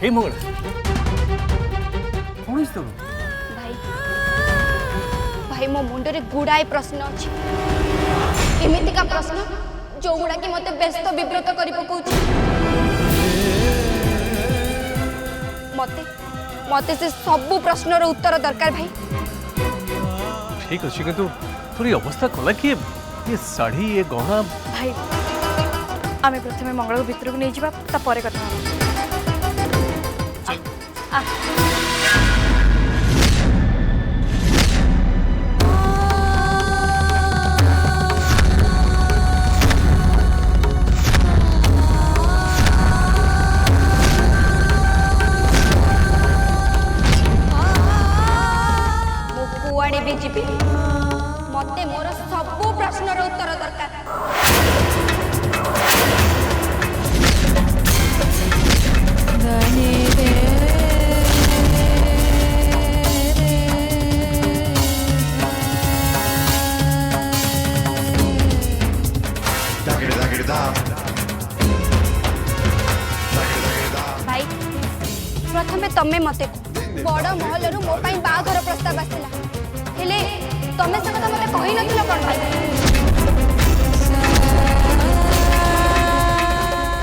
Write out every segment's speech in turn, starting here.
हे मंगल कौन तो भाई भाई मो मुंडे गुड़ाए प्रश्न अच्छी एमितिका प्रश्न जो गुड़ा कि मते व्यस्त विब्रत करि पकाउछि मते मते से सब प्रश्नर उत्तर दरकार भाई। ठीक अच्छे किंतु थोड़ी अवस्था कला कि ये साड़ी ये गहना भाई आमे प्रथमे मंगल भितर को नहीं जावा ता परे कथा आ कुआड़े भी जीवी मते मोर सब प्रश्नर उत्तर दरकार। भाई प्रथमे तमे मते बड़ महल मो बाघर प्रस्ताव आसला हेले तमे से कथा मते कहि नथिलो कोन भाई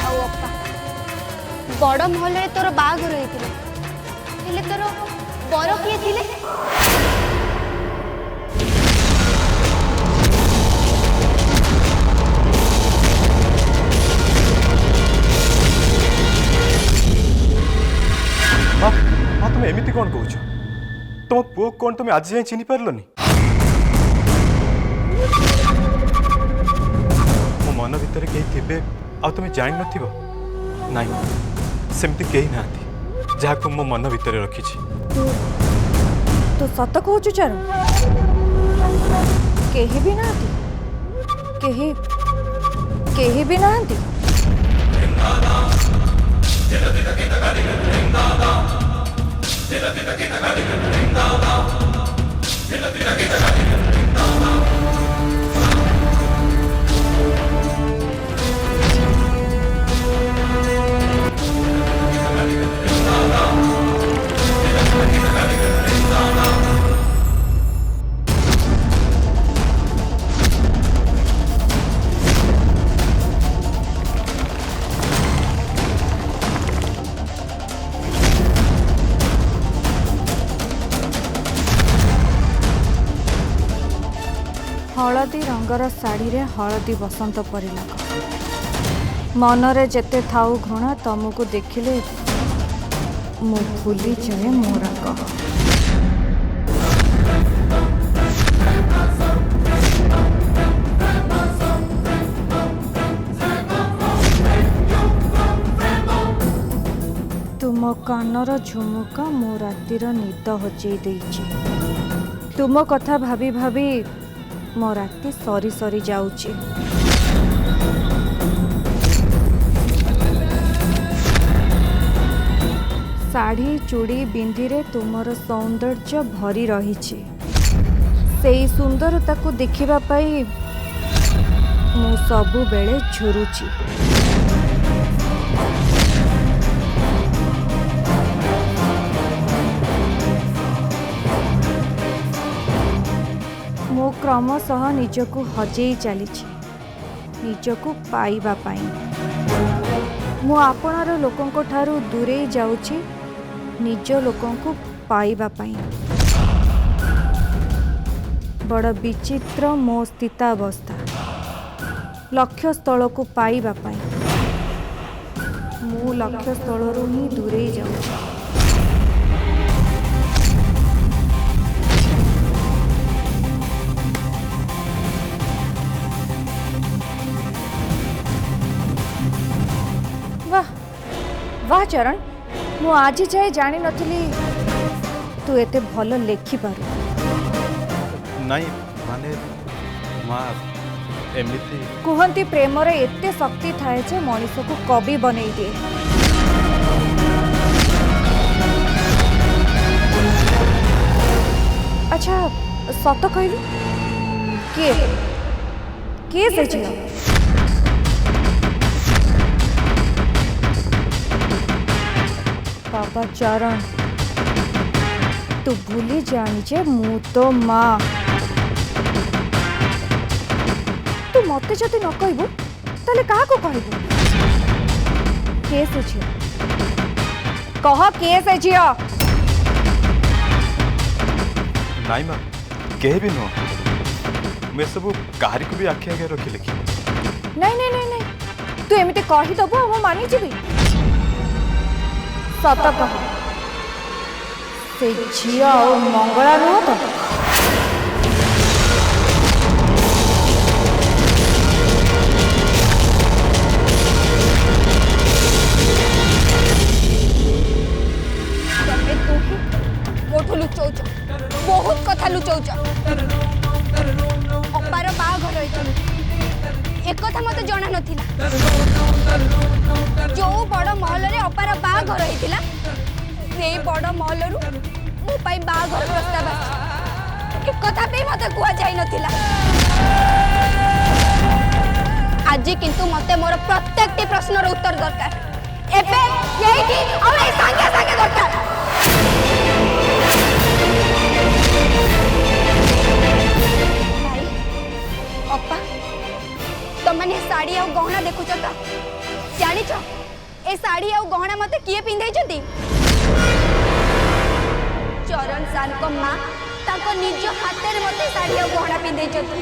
आओ अप्पा बड़ महल रे तोर बाघर हेतिले हेले तोर बर किए थिले हाँ तुम एमती कौन कौच तुम पुओ कौन तुम आज जाए चिन्ह पारलनि मो मन भितर कहीं थे आ तुम जान नाई सेमती कहीं ना जहाँ मो मन भितर रखी तो सत कहूचु चारू केही भी ना केही भी ना हलदी रंगर शाढ़ी रे हलदी बसंत परी लाग मनरे जेते थाउ घृणा तुमको देखिले मु भूली जाए मो राग तुम कानर झुमुका मो रातिर निद हजेई देइछि तुम कथा भाभी भाभी मो राति सरी सरी जाउछि साड़ी चूड़ी बिंदी रे तुमर सौंदर्य भरी रहिछि सेई सुंदरता को देखिबा पाई मु सबु बेले झुरुछि मो क्रमशः निजको हजेई चली निजको पाइबा पाई मु आपणार लोकंको ठारू दूरे जाउछि निज लोकंको पाइबा पाई बड़ विचित्र मो स्थितावस्था लक्ष्य स्थल को पाइबा पाई मु लक्ष्य स्थल ही दूरे जाउछि वाह चरण मु आज जाए जानी नथली तू एते भल लेखि पारु नहीं माने माँ एमती कहती प्रेम रे एते शक्ति थाए जे मनीष को कवि बनई दिए अच्छा सत कहलु के से झियो बाबा चरण तू भूली जानी जे मु तो माँ तू मत जदि न कहबू ताले कहा को कहबू केस झियो कह केस झियो नाई माँ कहे भी नुह मैं सब कहारी को भी आखि आगे रखी लिखी नहीं नहीं नहीं नहीं तू एमती कहीदेबू मु मानी जीवी सत कह से झियो और मंगला नुह तो तमे तू ही मोठू लुचौच बहुत कथा लुचौच अपार बाघर एक कथा मत जना नथिला जो बड़ महल रे अपार बाघर होइतिला से बड़ महल रु मो पाई बाघर प्रस्ताव आछि एक कथा पे मते कुआ जाई नथिला आज किंतु मते मोर प्रत्येकटी प्रश्नर उत्तर दरकार एबे यही और संगे संगे दरकार भाई अप्पा तमने साड़ी और गहना देखुच तो जानिछ ए साड़ी और गहना मते किए पिंधै जति चरण सान को मां ताको निज हाथ रे मते साड़ी और गहना पिंधै जति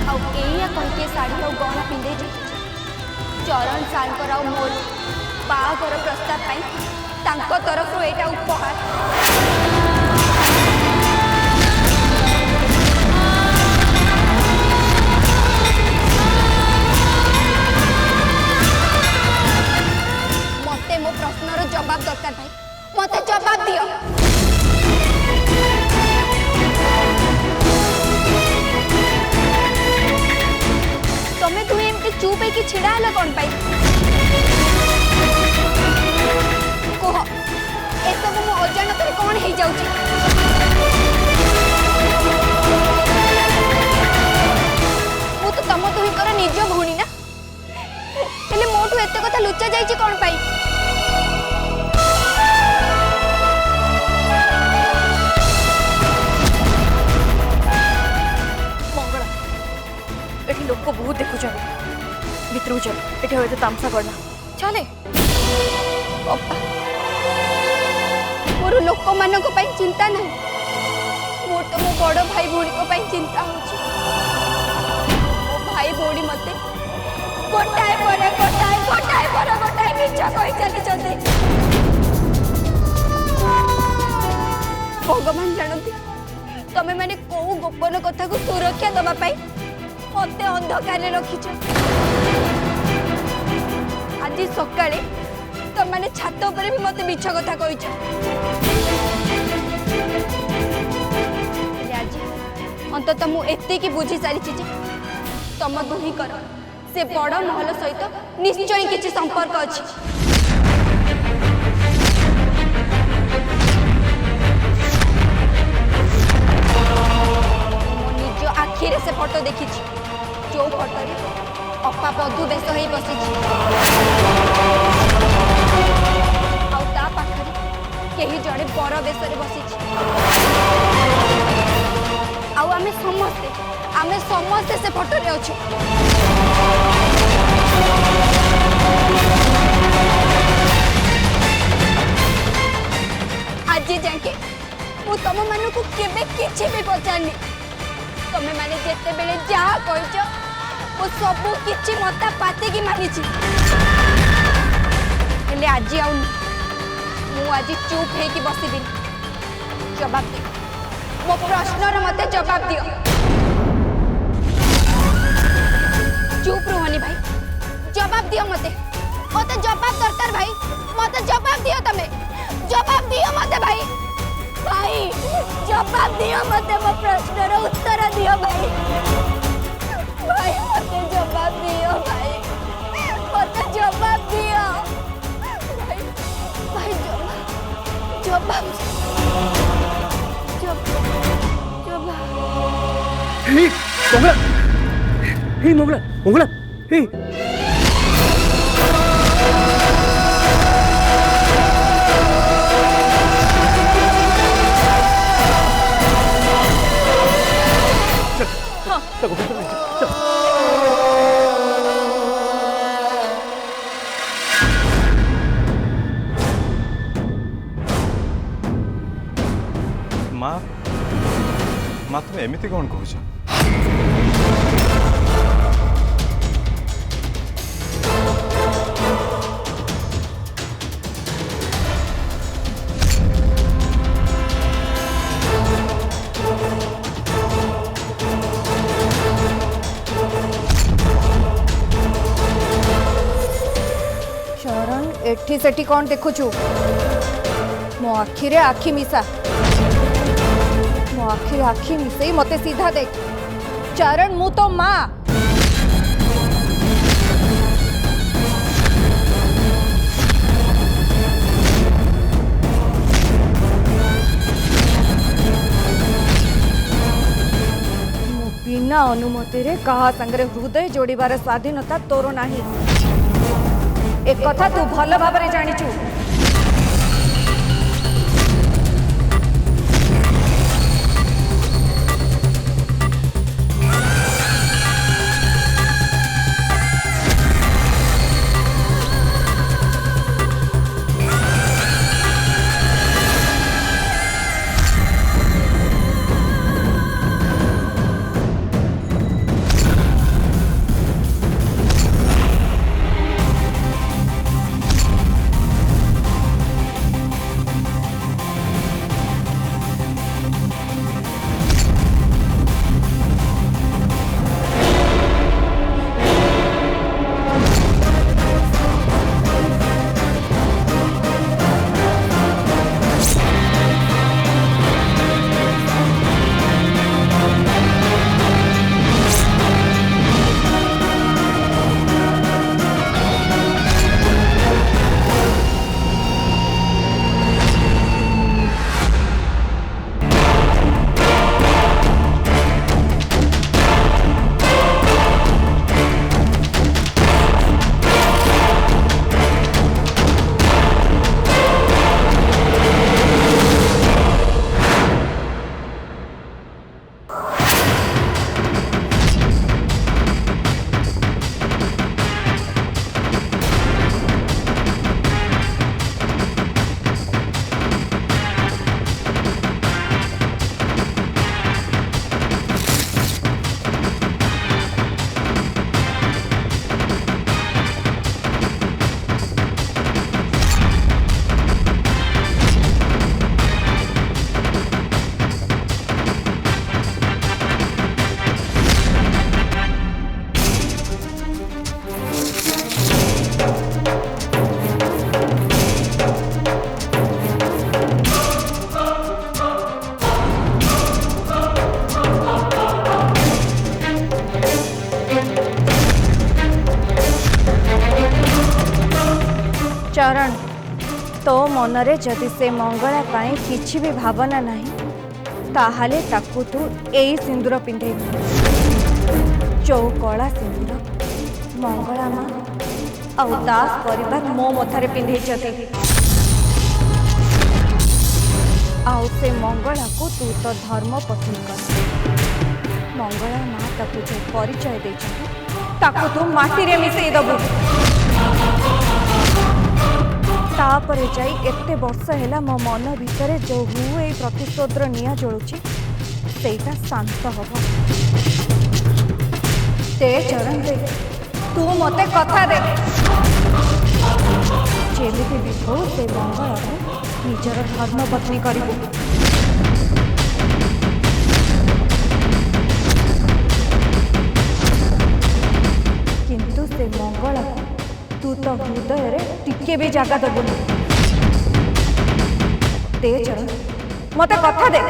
आ एया कह के साड़ी और गहना पिंधै जति चरण सान को राव मोर बाघर प्रस्ताव पाई तांको तरफ एटा उपहार मते मो प्रश्नर जवाब दरकार भाई मते जवाब दियो तमे तुहे एमती चुप है कि छिड़ा हला कोन पाई कह ए सब मो अजाणत रे कोन हे जाउची मु तो तम तुही कर निज भौणी ना हेले मोठू एते कथा लुच्चा जाईची कोन पाई मंगला एठी लोक बहुत देखु भितर चल एठी होते तामसा करना चले अप्पा मोर लोक मानक पई चिंता नहीं मोर तो मो बड़ भाई भौणी को पई चिंता होची मो भाई भौणी मते गोटाए पर मिछा कहि चली चंदे भगवान जानती तमे माने को गोपन कथा को सुरक्षा दबा पाई मते अंधकार रे रखिछ आज सकाळे तुम माने छात ऊपर भी मते मिछ कथा कहिछ आज अंततः मु एते की बुझी सारी चीज तम दुही कर से बड़ महल सहित निश्चय किछि संपर्क अछि मो निज आखिरे से फोटो देखिछि जो फोटो रे अप्पा बधु बेस होई बसिछि आउ ता पाखरे केही जड़े बर बेस रे बसिछि आउ आमे समस्ते से फोटो रे अछु आज जाके मु तम मानु को केबे किछि भी पचारनी तमे माने जेते बेले जा कहिछ मु सब किछि मता पाते की मानिछि हेले आज आउ मु आज चुप हे की बसिबी जवाब दे मो प्रश्नर मते जवाब दियो चुप रोहनी भाई जवाब दियो मते जवाब दरकार भाई मते जवाब दियो तमे जवाब दियो मते भाई जवाब दियो मते मो प्रश्नर उत्तर दियो भाई मते जवाब दियो भाई मते जवाब दियो भाई जवाब हे मंगला मंगला मंगला हे ତାକୁ ଭିତରେ ନେଇଯିବା ଚାଲ। माँ माँ तुम एमती कौन कह चरण एठी सेठी कौन देखुचु मो आखिरे आखि मिसा मो आखिरे आखि मिसई मते सीधा देख चरण मु तो माँ बिना अनुमति रे कहा संगरे हृदय जोड़ीबार स्वाधीनता तोर नाही एक कथा तू भल भाव जानिचु चरण तो मनरे जदि से मंगला पाई किछि भी भावना नहीं ताहाले ताकू तू एई सिंदूर पिंधेबू जो कला सिंदूर मंगला माँ और दास परिवार मो मथारे पिंधे आउ से मंगला को तू तो धर्म पत्नी कर मंगला माँ ताकू जो परिचय दे ताकू तू माटी रे मिसई दबू तापरे जाई एते वर्ष हैला मो मन भितरे जो हु ए प्रतिशोधर निया जळुची सेटा शांत हबो ते चरण दे तू मते कथा दे जेमिति भी हो से मंगल निजर धर्म पत्नी करिबो किंतु से मंगल तू तो हृदय रे टिके भी जगह दबुनी दे चरण मते कथा दे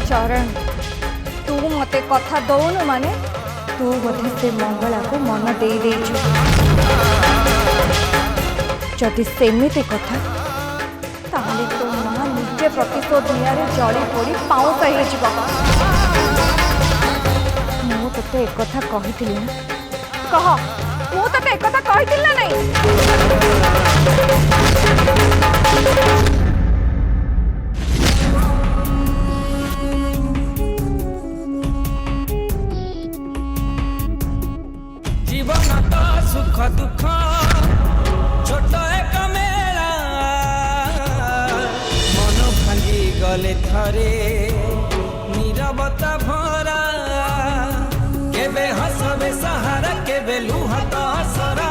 चरण तू मते कथा दौनु माने तू बोधे से मंगला को मन दे जदि सेमिति कथा ताहले तो माँ निजे प्रतिशोध निया जली पड़ी पाउस हो तोते एक कथा कहिथिली ना कह मु तोते एक कथा कहिथिल ना नहीं जीवन तो सुख दुख छोट एक मेला मन भांगी गले थरे नीरवता भरा केबे हसबे सहारा केबे लुह तो असरा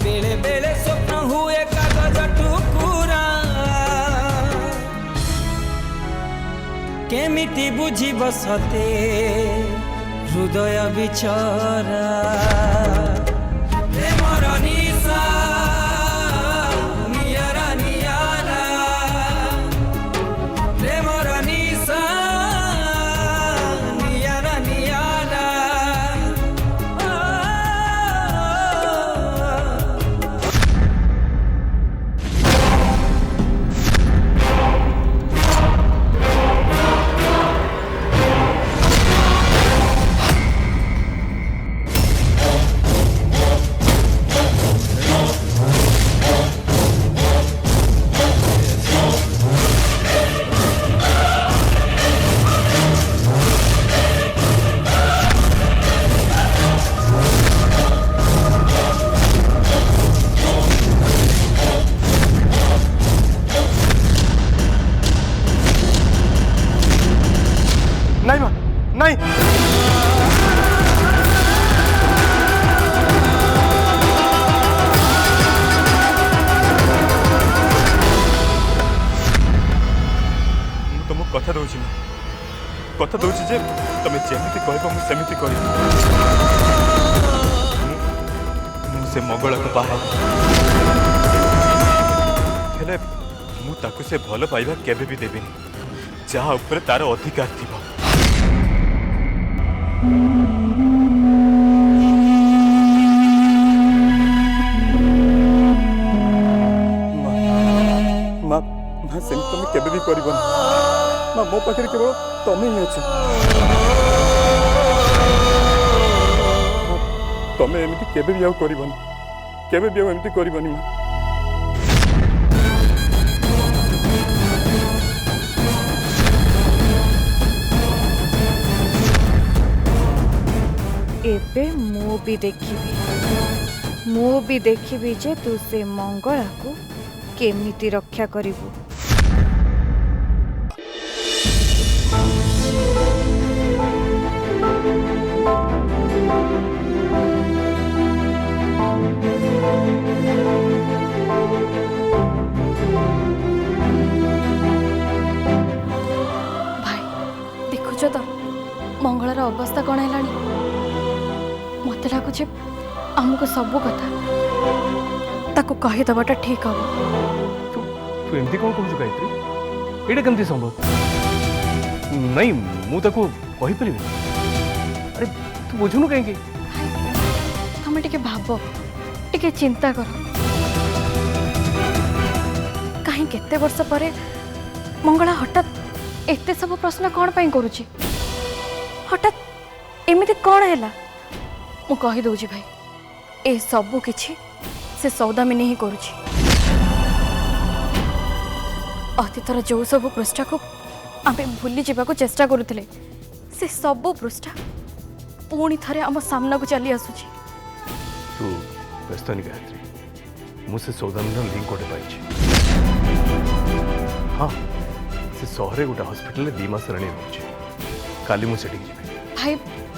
बेले बेले स्वप्न हुए कागज टुकुरा केमिति बुझी बसते हृदय विचरा प्रेमर निशा नियरा नियारा प्रेमर निशा नियरा नियारा नहीं माँ नहीं ମୁଁ ତୁମକୁ କଥା ଦଉଛି ନା କଥା ଦଉଛି ଯେ ତମେ ଯେମିତି କହିବ ମୁଁ ସେମିତି କରିବି ମୁଁ ସେ ମଙ୍ଗଳାକୁ ବାହା ହେଲେ ମୁଁ ତାକୁ ସେ ଭଲ ପାଇବା କେବେ ବି ଦେବିନି ଯାହା ଉପରେ ତାର ଅଧିକାର ଥିବ माँ माँ सेम तुम केबे भी करबन माँ मो पाखे केवल तुम ही अछ तुम एमती केबे भी आउ करबन केबे भी आउ एमती करबनी माँ एबे मु भी देखिबी जे तू से मंगला को केमिति रक्षा करिबू भाई देखुच तो मंगलार अवस्था कौन है मत लगुच आमको सब कथा ताको कहीदबाटा ठीक हम तू एमती कौन कहू गायत्री एटा केमती संभव नहीं मु ताको कहि परिबे अरे तू बुझुनु कहीं तुम टिके भाव टिके चिंता कर कहीं केते वर्ष परे मंगला हठात एते सब प्रश्न कौन पाई करुची हठात एमिति कौन हैला मु कहि दउची भाई ए सब किछि से सौदामिनी ही करुची अतीतर जो सब पृष्ठा को आमे भूली जीवा को चेष्टा करुथिले से सब पृष्ठा पुणी थरे आम सामना को चली आसुची तू व्यस्त नहीं गायत्री मुझसे सौदामिनी लिंक गोटे पाई हाँ से सहरे गोटे हॉस्पिटल 2 मास राणी रोचे काली मु सेठी जीवी भाई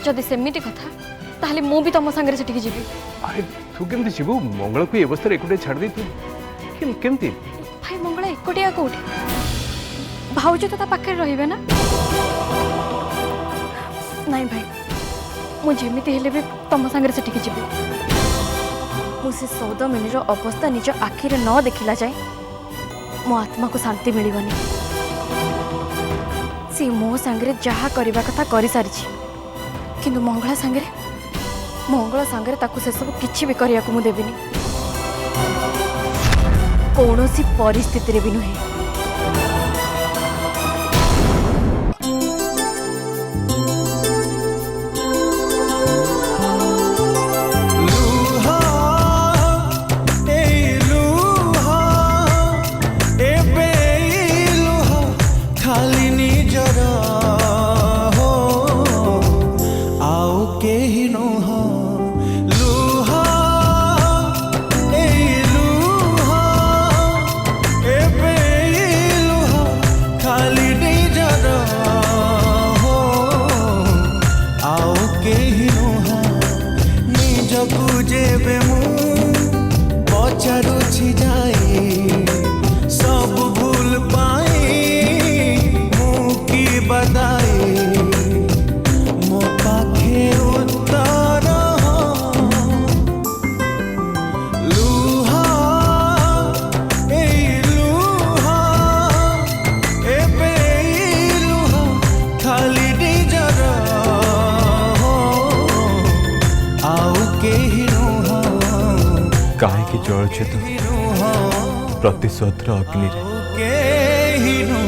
जदि सेमिति कथा ताहले मु भी तम संगे सेठी जीवी अरे तू केमती जीवु मंगल को अवस्था एकुटे छाड़ दे तू केमती भाई मंगला एकोटिया कोठी भाउज तो ता पाखे रहिबे ना नहीं भाई मु जेमिति हेले भी तम संगे सेठी जीवी मु से सौदामिनीर अवस्था निज आखिरे न देखिला जाए मो आत्मा को शांति मिलबनी सी मो सांगरे जहा करबा कथा करि सारिछि किंतु मंगला सांगरे ताकू से सब किछि भी करिया को मु देबिनी कौनसी परिस्थिति रे भी नुहे जलछे तो प्रतिशोधर अग्नि रे।